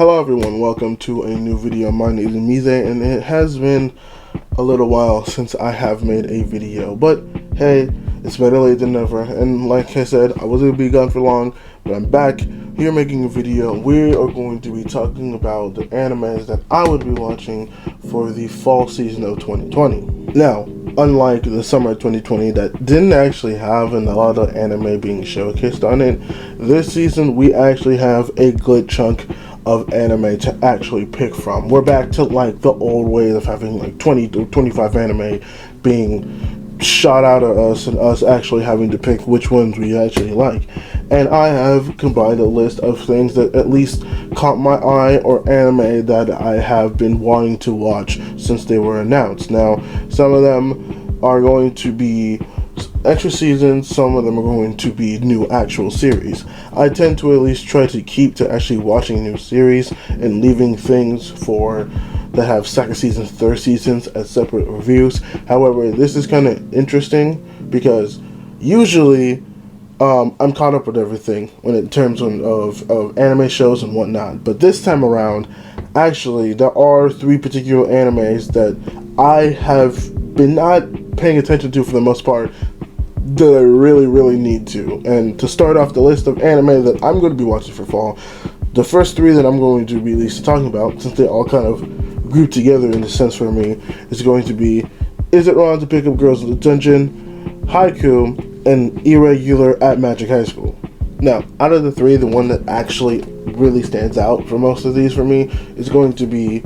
Hello everyone, welcome to a new video. My name is Mize, and it has been a little while since I have made a video, but hey, it's better late than never. And like I said, I wasn't going to be gone for long, but I'm back here making a video. We are going to be talking about the animes that I would be watching for the fall season of 2020. Now, unlike the summer of 2020 that didn't actually have a lot of anime being showcased on it, this season we actually have a good chunk of anime to actually pick from. We're back to like the old ways of having like 20 to 25 anime being shot out at us and us actually having to pick which ones we actually like. And I have combined a list of things that at least caught my eye, or anime that I have been wanting to watch since they were announced. Now, some of them are going to be extra seasons, some of them are going to be new actual series. I tend to at least try to keep to actually watching new series and leaving things for that have second seasons, third seasons as separate reviews. However, this is kind of interesting because usually I'm caught up with everything when in terms of anime shows and whatnot. But this time around, actually, there are three particular animes that I have been not paying attention to for the most part that I really need to. And to start off the list of anime that I'm going to be watching for fall, the first three that I'm going to be at least talking about, since they all kind of group together in a sense for me, is going to be Is It Wrong to Pick Up Girls in the Dungeon, Haikyuu, and Irregular at Magic High School. Now, out of the three, the one that actually really stands out for most of these for me is going to be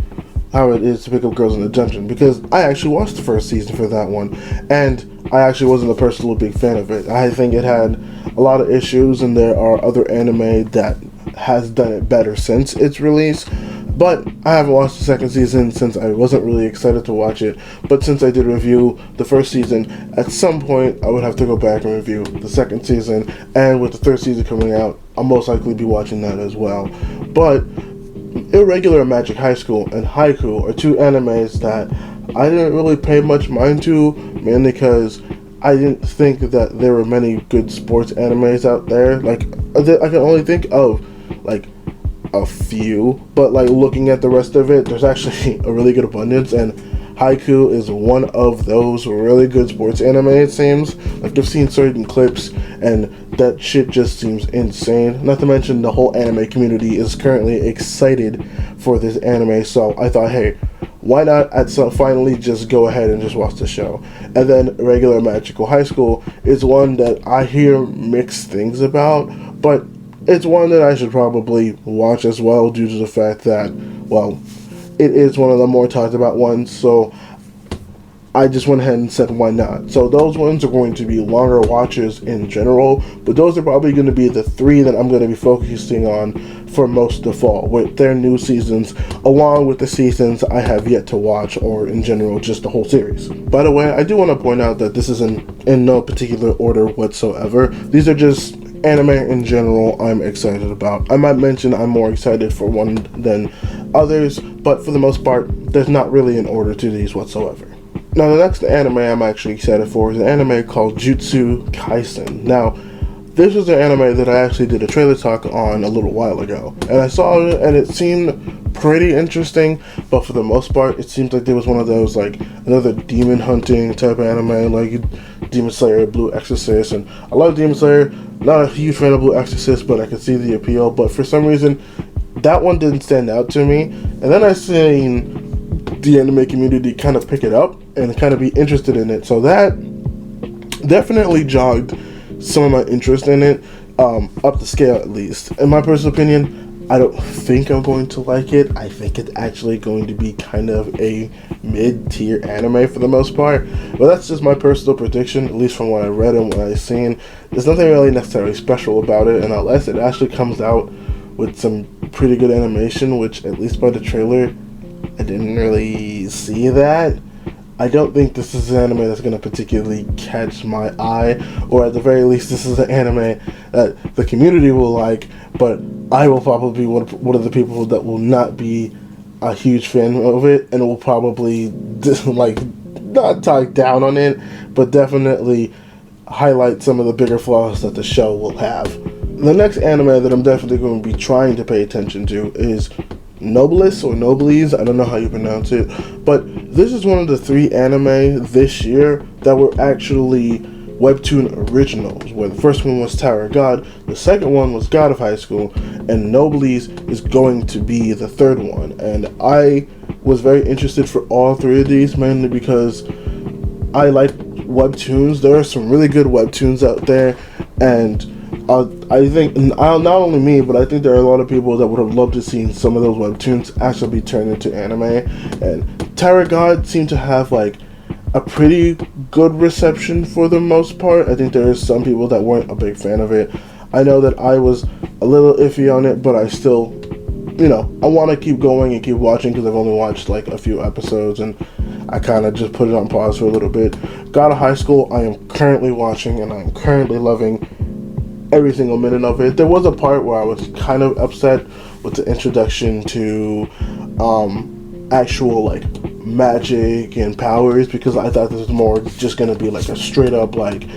How It Is to Pick Up Girls in the Dungeon, because I actually watched the first season for that one, and I actually wasn't a personal big fan of it. I think it had a lot of issues, and there are other anime that has done it better since its release. But I haven't watched the second season since I wasn't really excited to watch it. But since I did review the first season, at some point I would have to go back and review the second season. And with the third season coming out, I'll most likely be watching that as well. But Irregular Magic High School and Haikyuu are two animes that I didn't really pay much mind to, mainly because I didn't think that there were many good sports animes out there. Like, I can only think of like a few, but like looking at the rest of it, there's actually a really good abundance, and Haikyuu is one of those really good sports anime, it seems. Like, I've seen certain clips and that shit just seems insane. Not to mention the whole anime community is currently excited for this anime, so I thought, hey, why not finally just go ahead and just watch the show. And then Regular Magical High School is one that I hear mixed things about, but it's one that I should probably watch as well, due to the fact that, well, it is one of the more talked about ones, so I just went ahead and said why not. So those ones are going to be longer watches in general, but those are probably going to be the three that I'm going to be focusing on for most of the fall, with their new seasons, along with the seasons I have yet to watch, or in general, just the whole series. By the way, I do want to point out that this is in no particular order whatsoever. These are just anime in general I'm excited about. I might mention I'm more excited for one than others, but for the most part, there's not really an order to these whatsoever. Now, the next anime I'm actually excited for is an anime called Jujutsu Kaisen. Now, this was an anime that I actually did a trailer talk on a little while ago, and I saw it and it seemed pretty interesting, but for the most part, it seems like there was one of those, like, another demon hunting type of anime, like Demon Slayer, Blue Exorcist. And I love Demon Slayer, not a huge fan of Blue Exorcist, but I could see the appeal. But for some reason, that one didn't stand out to me, and then I seen the anime community kind of pick it up and kind of be interested in it, so that definitely jogged some of my interest in it, up the scale at least. In my personal opinion, I don't think I'm going to like it. I think it's actually going to be kind of a mid-tier anime for the most part, but that's just my personal prediction, at least from what I read and what I've seen. There's nothing really necessarily special about it, and unless it actually comes out with some pretty good animation, which at least by the trailer I didn't really see that, I don't think this is an anime that's going to particularly catch my eye, or at the very least, this is an anime that the community will like, but I will probably be one of the people that will not be a huge fan of it, and will probably, like, not talk down on it, but definitely highlight some of the bigger flaws that the show will have. The next anime that I'm definitely going to be trying to pay attention to is Noblesse or Noblesse, I don't know how you pronounce it, but this is one of the 3 anime this year that were actually webtoon originals, where the first one was Tower of God, the second one was God of High School, and Noblesse is going to be the 3rd one. And I was very interested for all 3 of these, mainly because I like webtoons. There are some really good webtoons out there, and I think, not only me, but I think there are a lot of people that would have loved to see some of those webtoons actually be turned into anime. And Tower of God seemed to have like a pretty good reception for the most part. I think there is some people that weren't a big fan of it. I know that I was a little iffy on it, but I still, I want to keep going and keep watching because I've only watched like a few episodes, and I kind of just put it on pause for a little bit. God of High School, I am currently watching, and I'm currently loving every single minute of it. There was a part where I was kind of upset with the introduction to actual like magic and powers, because I thought this was more just gonna be like a straight up like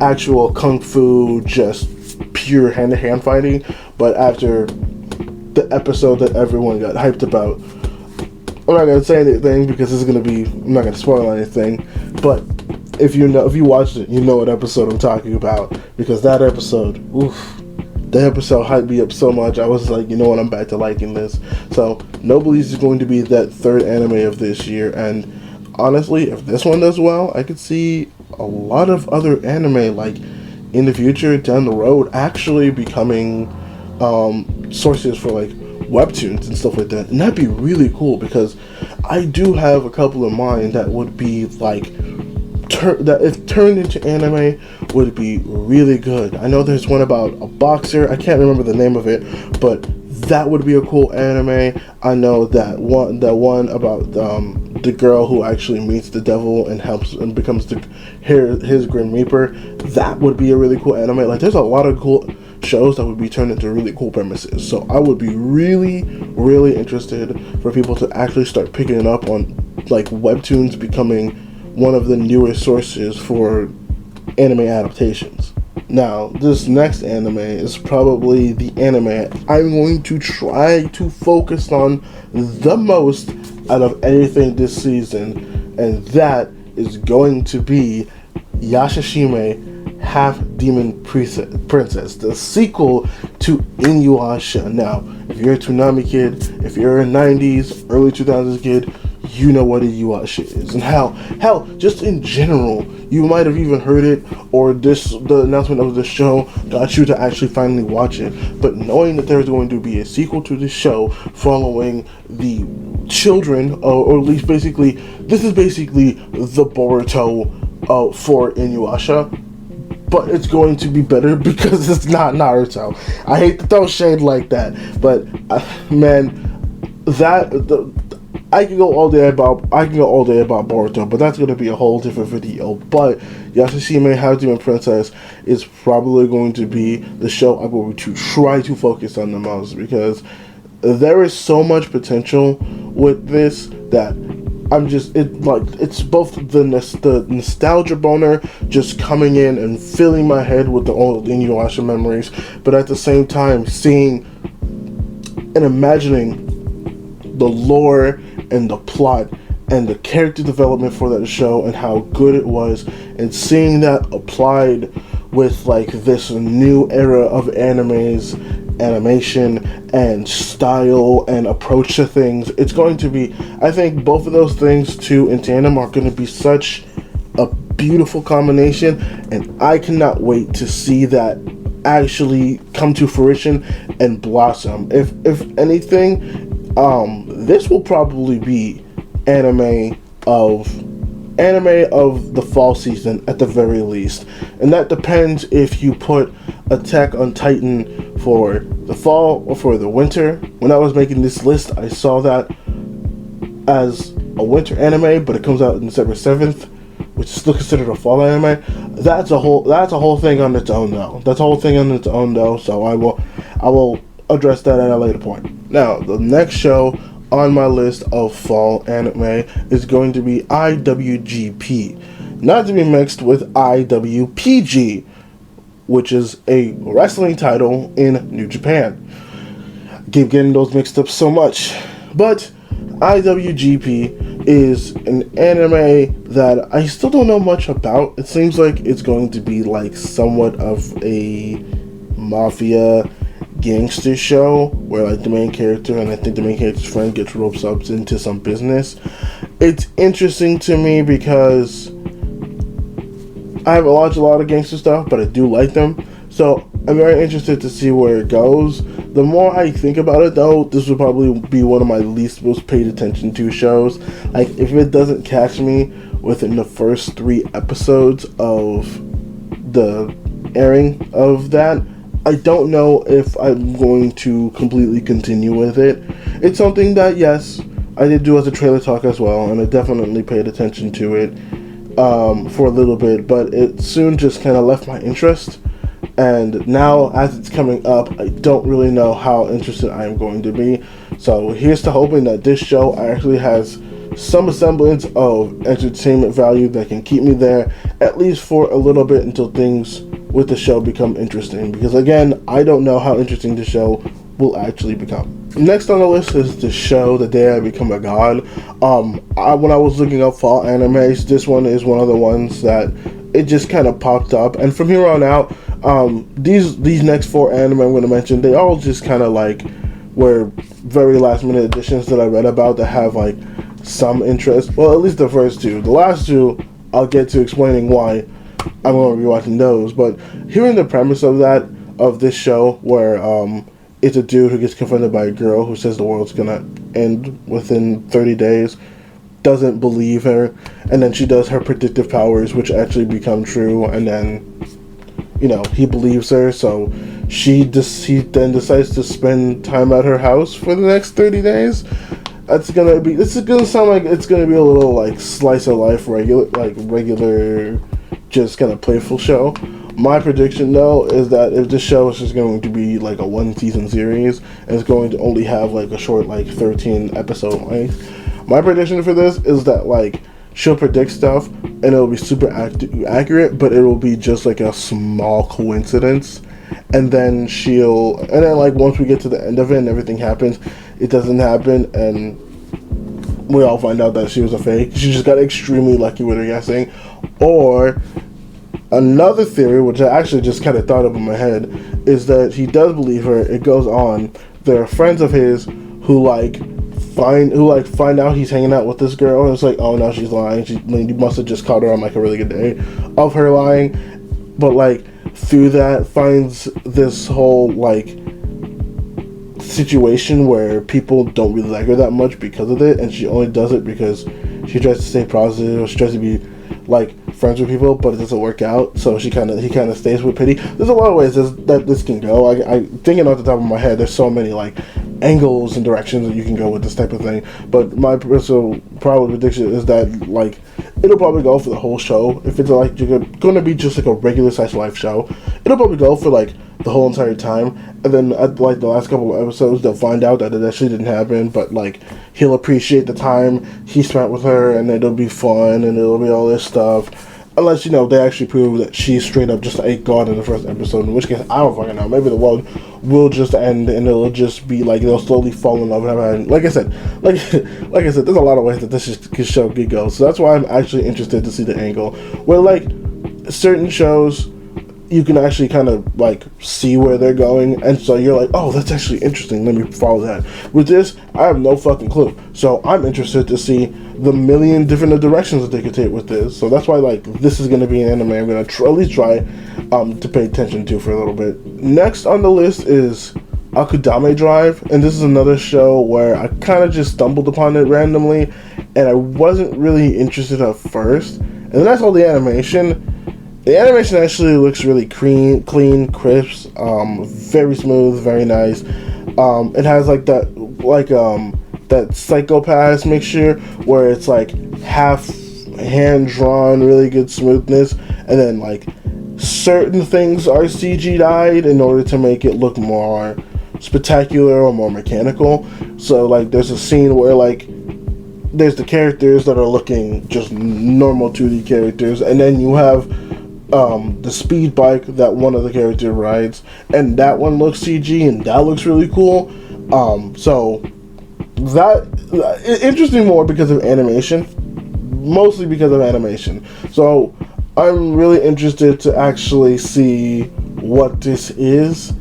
actual kung fu, just pure hand-to-hand fighting. But after the episode that everyone got hyped about, I'm not gonna say anything because I'm not gonna spoil anything, but if you watched it, you know what episode I'm talking about, because that episode hyped me up so much. I was like, you know what, I'm back to liking this. So Noblesse is going to be that 3rd anime of this year, and honestly, if this one does well, I could see a lot of other anime like in the future down the road actually becoming sources for like webtoons and stuff like that, and that'd be really cool, because I do have a couple in mind that would be like that if turned into anime would be really good. I know there's one about a boxer, I can't remember the name of it, but that would be a cool anime. I know that one about the girl who actually meets the devil and helps and becomes his Grim Reaper. That would be a really cool anime. Like, there's a lot of cool shows that would be turned into really cool premises. So I would be really, really interested for people to actually start picking it up on like webtoons becoming one of the newer sources for anime adaptations. Now, this next anime is probably the anime I'm going to try to focus on the most out of anything this season, and that is going to be Yashashime Half Demon Princess, the sequel to Inuyasha. Now, if you're a Toonami kid, if you're a 90s, early 2000s kid, you know what Inuyasha is, and hell, just in general, you might have even heard it, or the announcement of the show got you to actually finally watch it. But knowing that there's going to be a sequel to this show following the children, or at least basically, this is basically the Boruto for Inuyasha, but it's going to be better because it's not Naruto. I hate to throw shade like that, but I can go all day about Boruto, but that's going to be a whole different video. But Yashashime Half Demon Princess is probably going to be the show I'm going to try to focus on the most, because there is so much potential with this that it's both the nostalgia boner just coming in and filling my head with the old Inuyasha memories, but at the same time seeing and imagining the lore and the plot and the character development for that show and how good it was, and seeing that applied with like this new era of animation and style and approach to things. It's going to be, I think both of those things too in tandem are going to be such a beautiful combination, and I cannot wait to see that actually come to fruition and blossom. If anything, this will probably be anime of the fall season at the very least, and that depends if you put Attack on Titan for the fall or for the winter. When I was making this list, I saw that as a winter anime, but it comes out on December 7th, which is still considered a fall anime. That's a whole thing on its own though. So I will address that at a later point. Now, the next show on my list of fall anime is going to be IWGP, not to be mixed with IWPG, which is a wrestling title in New Japan. I keep getting those mixed up so much. But IWGP is an anime that I still don't know much about. It seems like it's going to be like somewhat of a mafia gangster show where like the main character and I think the main character's friend gets roped up into some business. It's interesting to me because I haven't watched a lot of gangster stuff, but I do like them. So I'm very interested to see where it goes. The more I think about it, though, this would probably be one of my least most paid attention to shows. Like, if it doesn't catch me within the first 3 episodes of the airing of that, I don't know if I'm going to completely continue with it. It's something that, yes, I did do as a trailer talk as well, and I definitely paid attention to it for a little bit, but it soon just kind of left my interest. And now, as it's coming up, I don't really know how interested I am going to be. So here's to hoping that this show actually has some semblance of entertainment value that can keep me there, at least for a little bit until things with the show become interesting. Because again, I don't know how interesting the show will actually become. Next on the list is the show The Day I Become a God. When I was looking up fall animes, this one is one of the ones that it just kind of popped up. And from here on out, these next 4 anime I'm going to mention, they all just kind of like were very last minute additions that I read about that have like some interest. Well, at least the first 2. The last 2, I'll get to explaining why I'm going to be watching those. But hearing the premise of this show, where it's a dude who gets confronted by a girl who says the world's going to end within 30 days, doesn't believe her, and then she does her predictive powers, which actually become true, and then, you know, he believes her, so he then decides to spend time at her house for the next 30 days. This is gonna sound like it's gonna be a little like slice of life, regular, just kind of playful show. My prediction, though, is that if this show is just going to be like a 1-season series and it's going to only have like a short like 13 episode length, my prediction for this is that like she'll predict stuff and it'll be super accurate, but it'll be just like a small coincidence, and then like once we get to the end of it and everything happens, it doesn't happen, and we all find out that she was a fake. She just got extremely lucky with her guessing. Or another theory, which I actually just kind of thought of in my head, is that he does believe her. It goes on. There are friends of his who find out he's hanging out with this girl, and it's like, oh no, she's lying. You must have just caught her on like a really good day of her lying. But like through that finds this whole like situation where people don't really like her that much because of it, and she only does it because she tries to stay positive. She tries to be like friends with people, but it doesn't work out, so he kind of stays with pity. There's a lot of ways that this can go. I thinking off the top of my head, there's so many like angles and directions that you can go with this type of thing, but my personal probable prediction is that like it'll probably go for the whole show. If it's like you're gonna be just like a regular size life show, it'll probably go for like the whole entire time, and then at like the last couple of episodes they'll find out that it actually didn't happen, but like he'll appreciate the time he spent with her, and it'll be fun, and it'll be all this stuff. Unless, you know, they actually prove that she's straight up just a god in the first episode, in which case, I don't fucking know. Maybe the world will just end, and it'll just be like, they'll slowly fall in love and have. Like I said, there's a lot of ways that this show could go. So that's why I'm actually interested to see the angle. Where, like, certain shows, you can actually kind of, like, see where they're going, and so you're like, oh, that's actually interesting, let me follow that. With this, I have no fucking clue. So I'm interested to see the million different directions that they could take with this. So that's why, like, this is going to be an anime I'm going to at least try to pay attention to for a little bit. Next on the list is Akudame Drive, and this is another show where I kind of just stumbled upon it randomly, and I wasn't really interested at first. And then I saw the animation. The animation actually looks really clean, crisp, very smooth, very nice. It has like that Psycho-Pass mixture where it's like half hand drawn, really good smoothness, and then like certain things are CG'd in order to make it look more spectacular or more mechanical. So like there's a scene where like there's the characters that are looking just normal 2D characters, and then you have the speed bike that one of the characters rides, and that one looks CG, and that looks really cool. So interesting more because of animation, mostly because of animation. So I'm really interested to actually see what this is,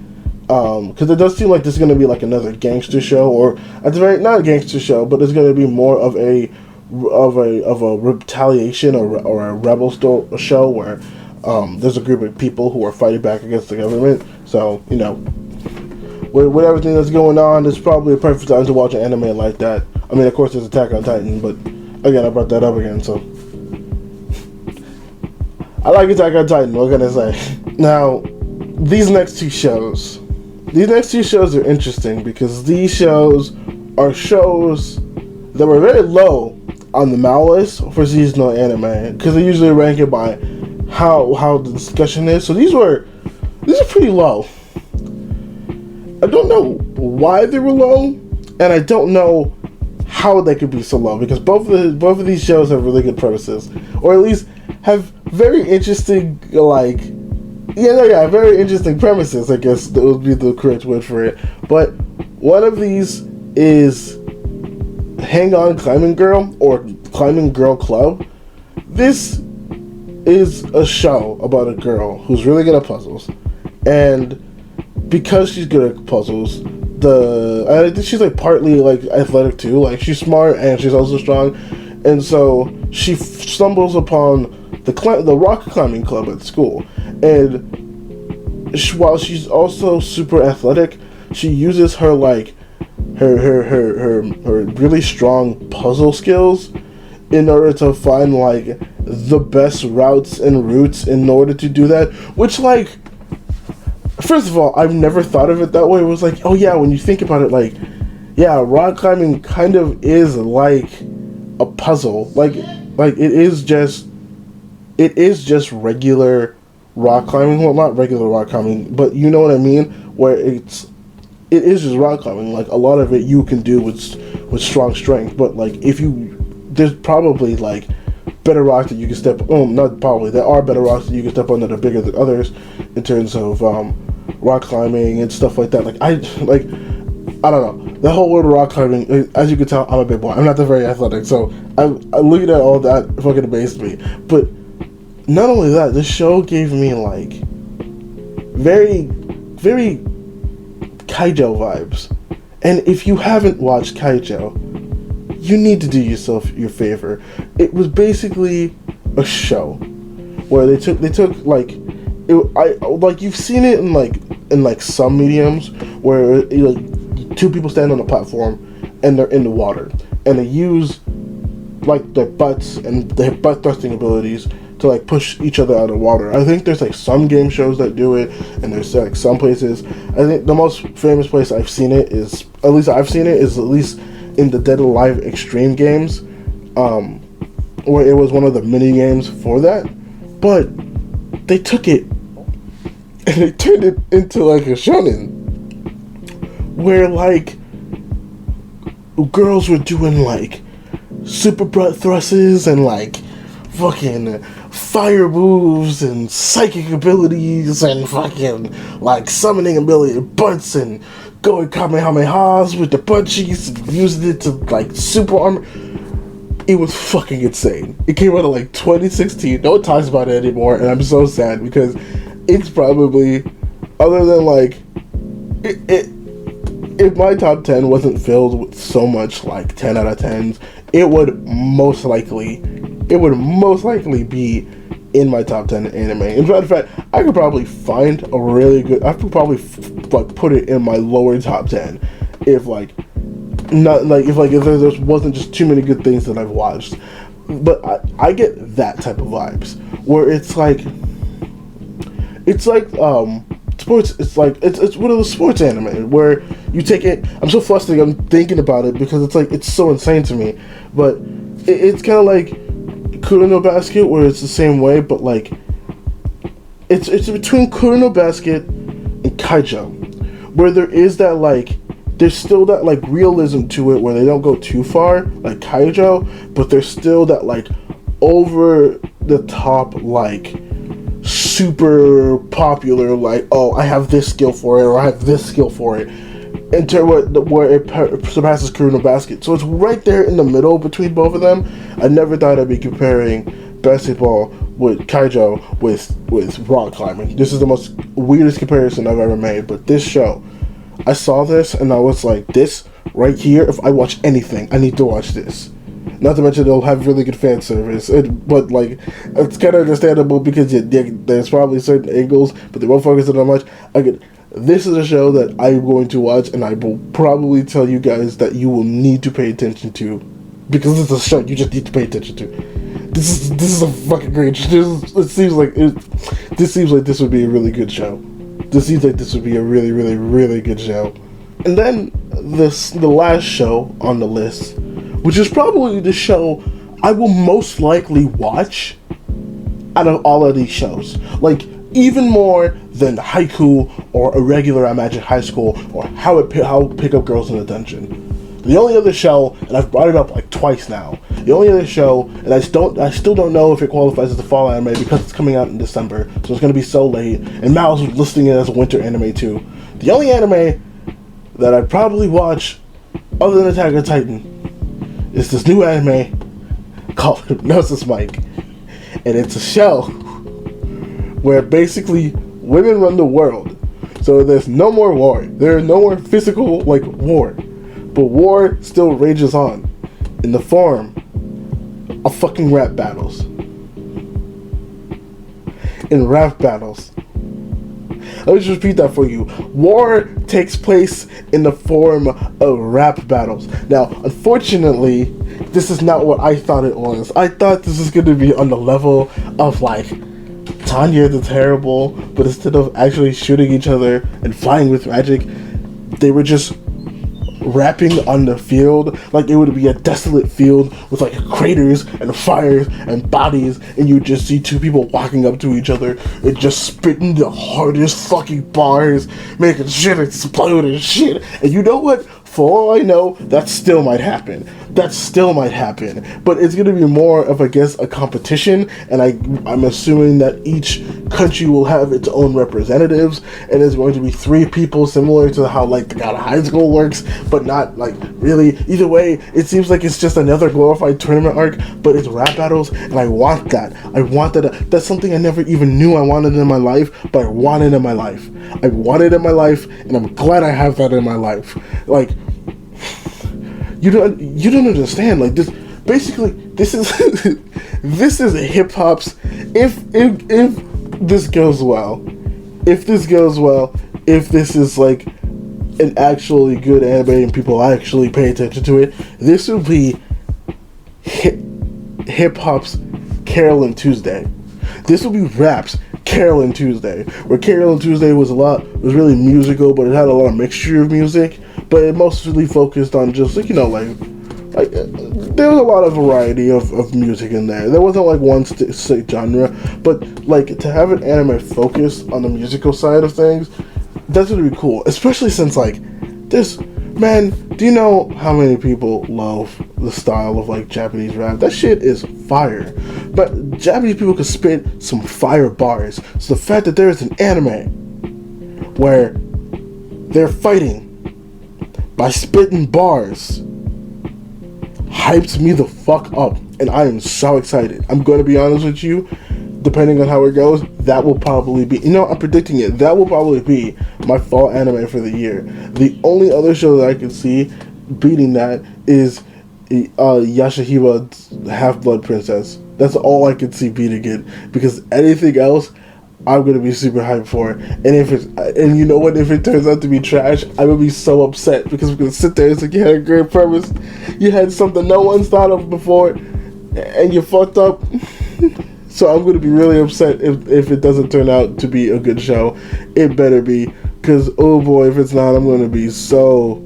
because it does seem like this is going to be like another gangster show, or at the very, not a gangster show, but it's going to be more of a retaliation or a rebel show where there's a group of people who are fighting back against the government. So, you know, with everything that's going on, it's probably a perfect time to watch an anime like that. I mean, of course, there's Attack on Titan, but again, I brought that up again, so I like Attack on Titan. What can I say? Now, these next two shows are interesting because these shows are shows that were very low on the Mal list for seasonal anime, because they usually rank it by how the discussion is. So these are pretty low. I don't know why they were low, and I don't know how they could be so low, because both of these shows have really good premises, or at least have very interesting, very interesting premises, I guess that would be the correct word for it. But one of these is Hang On Climbing Girl, or Climbing Girl Club. This is a show about a girl who's really good at puzzles, and because she's good at puzzles, I think she's like partly like athletic too. Like, she's smart and she's also strong, and so she stumbles upon the rock climbing club at school. And while she's also super athletic, she uses her really strong puzzle skills in order to find like the best routes in order to do that. Which, like, first of all, I've never thought of it that way. It was like, oh yeah, when you think about it, like, yeah, rock climbing kind of is like a puzzle. Like it is just regular rock climbing. Well, not regular rock climbing, but you know what I mean, where it is just rock climbing. Like, a lot of it you can do with strong strength, but like, there's probably like better rocks that you can step. Oh, not probably. There are better rocks that you can step on that are bigger than others in terms of rock climbing and stuff like that. Like, I don't know. The whole world of rock climbing, as you can tell, I'm a big boy. I'm not that very athletic, so I looking at all that fucking amazed me. But not only that, this show gave me like very, very Kaijo vibes. And if you haven't watched Kaijo, you need to do yourself your favor. It was basically a show where they took like you've seen it in like some mediums where two people stand on a platform and they're in the water, and they use like their butts and their butt thrusting abilities to like push each other out of water. I think there's like some game shows that do it, and there's like some places. I think the most famous place I've seen it is at least in the Dead or Alive Extreme games, where it was one of the mini games for that. But they took it and they turned it into like a shonen, where like girls were doing like super butt thrusts and like fucking fire moves and psychic abilities and fucking like summoning ability butts and going kamehamehas with the butt cheeks and using it to like super armor. It was fucking insane. It came out in like 2016. No one talks about it anymore, and I'm so sad because it's probably, other than like if my top 10 wasn't filled with so much like 10 out of 10s, it would most likely be in my top 10 anime. In fact, I could probably find a really good, I could probably like put it in my lower top 10 if there wasn't just too many good things that I've watched. But I get that type of vibes where it's like sports. It's one of the sports anime where you take it. I'm so flustered. I'm thinking about it because it's so insane to me. But it's kind of like Kurano Basket, where it's the same way, but like it's between Kurano Basket and Kaijo, where there is that like there's still that like realism to it where they don't go too far like Kaijo, but there's still that like over the top like super popular like, oh, I have this skill for it or I have this skill for it where it surpasses Kureno Basket. So it's right there in the middle between both of them. I never thought I'd be comparing basketball with Kaijo with rock climbing. This is the most weirdest comparison I've ever made. But this show, I saw this and I was like, this right here, if I watch anything, I need to watch this. Not to mention it'll have really good fan service, but like it's kind of understandable because there's probably certain angles, but they won't focus on that much. This is a show that I'm going to watch, and I will probably tell you guys that you will need to pay attention to, because it's a show you just need to pay attention to. This is a fucking great show. This seems like this would be a really good show. This seems like this would be a really, really, really good show. And then the last show on the list, which is probably the show I will most likely watch out of all of these shows. Like, even more than Haikyuu or a regular Magic High School or how pick up girls in a dungeon. The only other show, and I've brought it up like twice now, the only other show, and I still don't know if it qualifies as a fall anime because it's coming out in December, so it's going to be so late, and Mal's listing it as a winter anime too. The only anime that I'd probably watch, other than Attack on Titan, is this new anime called Hypnosis Mic. And it's a show where basically women run the world. So there's no more war. There are no more physical, like, war. But war still rages on in the form of fucking rap battles. In rap battles. Let me just repeat that for you. War takes place in the form of rap battles. Now, unfortunately, this is not what I thought it was. I thought this was going to be on the level of, like, Tanya the Terrible, but instead of actually shooting each other and flying with magic, they were just rapping on the field. Like, it would be a desolate field with like craters and fires and bodies, and you just see two people walking up to each other and just spitting the hardest fucking bars, making shit explode and shit. And you know what? For all I know, that still might happen. But it's going to be more of, I guess, a competition, and I'm assuming that each country will have its own representatives, and there's going to be 3 people, similar to how, like, the God of High School works, but not, like, really. Either way, it seems like it's just another glorified tournament arc, but it's rap battles, and I want that. That's something I never even knew I wanted in my life, but I want it in my life. I want it in my life, and I'm glad I have that in my life. Like, you don't understand. Like, this basically, this is this is hip hop's, if this goes well, if this is like an actually good anime and people actually pay attention to it, this will be hip hop's Carole and Tuesday. This will be rap's Carole and Tuesday, where Carole and Tuesday was really musical, but it had a lot of mixture of music, but it mostly focused on just, like, you know, like there was a lot of variety of music in there. There wasn't like one genre, but like to have an anime focused on the musical side of things, that's gonna be cool, especially since like this, man, do you know how many people love the style of like Japanese rap? That shit is fire. But Japanese people can spit some fire bars. So the fact that there is an anime where they're fighting by spitting bars hypes me the fuck up, and I am so excited. I'm going to be honest with you, depending on how it goes, that will probably be, you know, I'm predicting it, that will probably be my fall anime for the year. The only other show that I can see beating that is Yashahira's Half-Blood Princess. That's all I can see beating it, because anything else I'm gonna be super hyped for. And you know what, if it turns out to be trash, I would be so upset, because we're gonna sit there and say, you had a great premise, you had something no one's thought of before, and you fucked up. So I'm gonna be really upset if it doesn't turn out to be a good show. It better be, because oh boy, if it's not, I'm gonna be so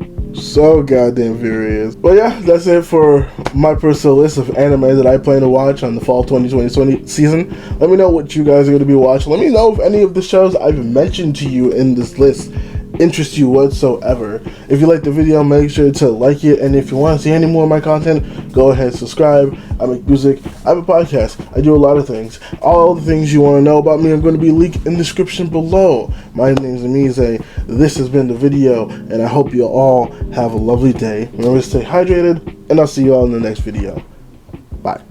goddamn furious. But yeah, that's it for my personal list of anime that I plan to watch on the fall 2020 season. Let me know what you guys are going to be watching. Let me know if any of the shows I've mentioned to you in this list interest you whatsoever. If you like the video, make sure to like it, and if you want to see any more of my content, go ahead and subscribe. I make music, I have a podcast, I do a lot of things. All the things you want to know about me are going to be linked in the description below. My name is Mize. This has been the video, and I hope you all have a lovely day. Remember to stay hydrated, and I'll see you all in the next video. Bye.